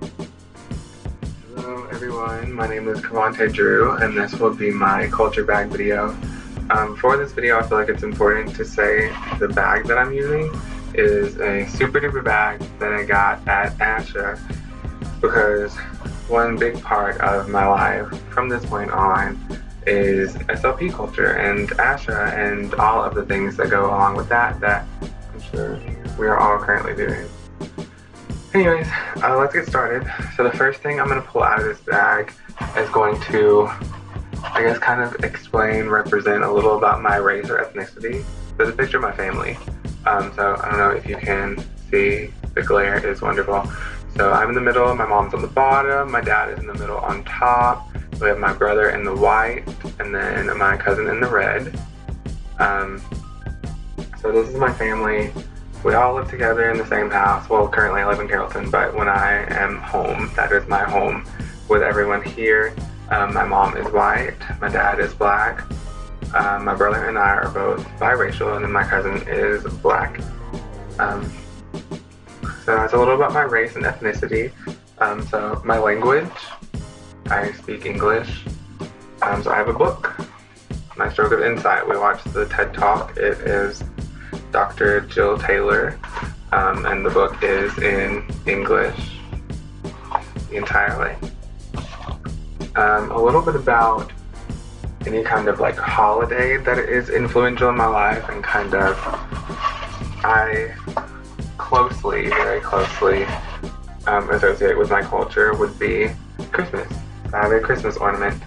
Hello everyone, my name is Kevante and this will be my culture bag video. For this video I feel like it's important to say the bag that I'm using is a super duper bag that I got at Asha because one big part of my life from this point on is SLP culture and Asha and all of the things that go along with that I'm sure we are all currently doing. Anyways, let's get started. So the first thing I'm going to pull out of this bag is going to, I guess, kind of explain, represent a little about my race or ethnicity. There's a picture of my family. So I don't know if you can see, the glare is wonderful. So I'm in the middle, my mom's on the bottom, my dad is in the middle on top. We have my brother in the white, and then my cousin in the red. So this is my family. We all live together in the same house. Well, currently I live in Carrollton, but when I am home, that is my home with everyone here. My mom is white, my dad is black, my brother and I are both biracial, and then my cousin is black. So that's a little about my race and ethnicity. So my language, I speak English. So I have a book, My Stroke of Insight. We watched the TED Talk. It is Dr. Jill Taylor, and the book is in English entirely. A little bit about any kind of like holiday that is influential in my life and kind of I very closely associate with my culture would be Christmas. I have a Christmas ornament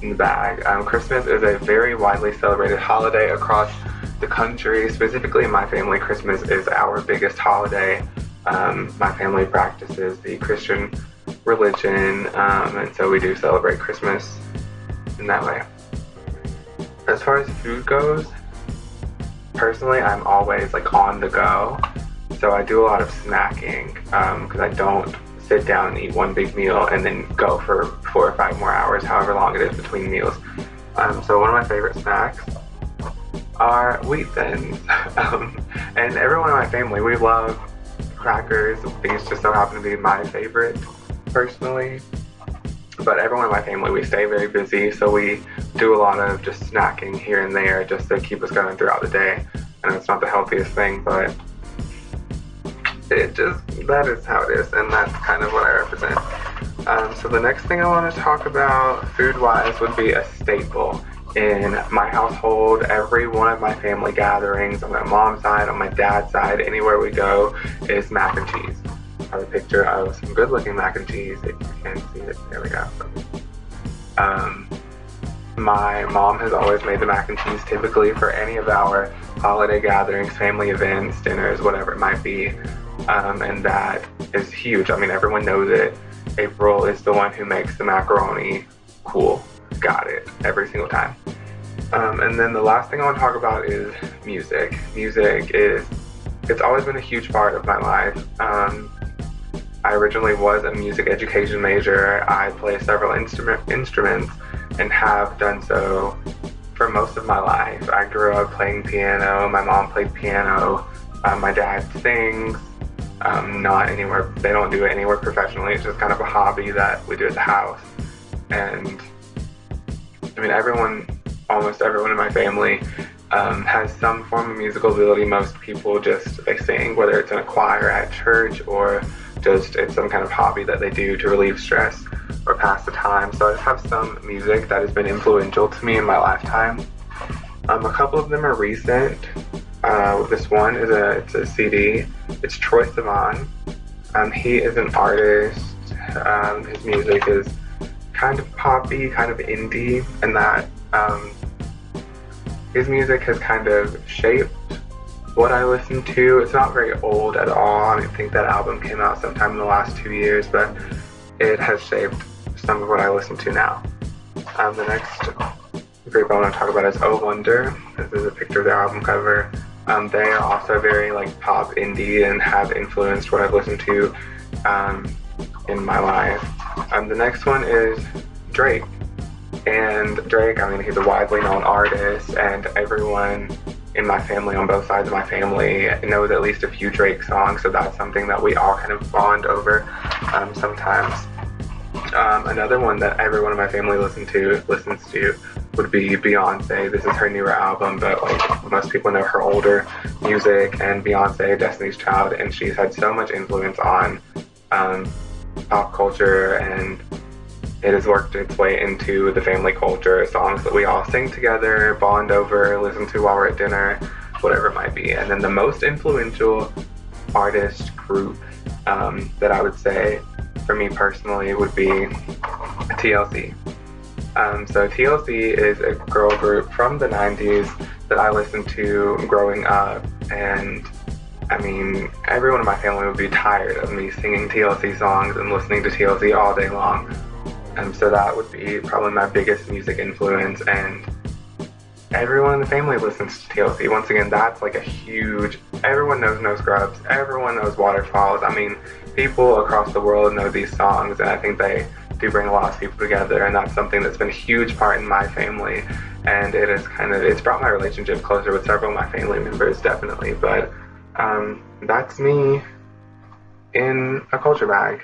in the bag. Christmas is a very widely celebrated holiday across the country. Specifically in my family, Christmas is our biggest holiday. My family practices the Christian religion, and so we do celebrate Christmas in that way. As far as food goes, personally I'm always like on the go, so I do a lot of snacking because I don't sit down and eat one big meal and then go for 4 or 5 more hours, however long it is between meals. So one of my favorite snacks are wheat thins. And everyone in my family, we love crackers. These just so happen to be my favorite personally. But everyone in my family, we stay very busy, so we do a lot of just snacking here and there just to keep us going throughout the day. I know it's not the healthiest thing, but that is how it is, and that's kind of what I represent. So the next thing I want to talk about food-wise would be a staple in my household. Every one of my family gatherings, on my mom's side, on my dad's side, anywhere we go, is mac and cheese. I have a picture of some good-looking mac and cheese, if you can see it. There we go. My mom has always made the mac and cheese typically for any of our holiday gatherings, family events, dinners, whatever it might be. And that is huge. I mean, everyone knows it. April is the one who makes the macaroni. Cool. Got it. Every single time. And then the last thing I want to talk about is music. It's always been a huge part of my life. I originally was a music education major. I play several instruments and have done so for most of my life. I grew up playing piano. My mom played piano. My dad sings. Not anywhere, they don't do it anywhere professionally. It's just kind of a hobby that we do at the house. And I mean, almost everyone in my family has some form of musical ability. Most people they sing, whether it's in a choir at church or just it's some kind of hobby that they do to relieve stress or pass the time. So I just have some music that has been influential to me in my lifetime. A couple of them are recent. This one is it's a CD. It's Troye Sivan. He is an artist. His music is kind of poppy, kind of indie, and that his music has kind of shaped what I listen to. It's not very old at all. I think that album came out sometime in the last 2 years, but it has shaped some of what I listen to now. The next group I want to talk about is Oh Wonder. This is a picture of their album cover. They are also very like pop indie and have influenced what I've listened to in my life. The next one is Drake. And Drake, I mean, he's a widely known artist, and everyone in my family, on both sides of my family, knows at least a few Drake songs, so that's something that we all kind of bond over. sometimes. Another one that everyone in my family listens to would be Beyonce. This is her newer album, but like most people know her older music, and Beyonce, Destiny's Child, and she's had so much influence on pop culture, and it has worked its way into the family culture. Songs that we all sing together, bond over, listen to while we're at dinner, whatever it might be. And then the most influential artist group that I would say for me personally would be TLC. So TLC is a girl group from the 90s that I listened to growing up, and I mean, everyone in my family would be tired of me singing TLC songs and listening to TLC all day long. So that would be probably my biggest music influence, and everyone in the family listens to TLC. Once again, that's like a huge, everyone knows No Scrubs, everyone knows Waterfalls. I mean, people across the world know these songs, and I think they do bring a lot of people together, and that's something that's been a huge part in my family, and it's brought my relationship closer with several of my family members, definitely. But that's me in a culture bag.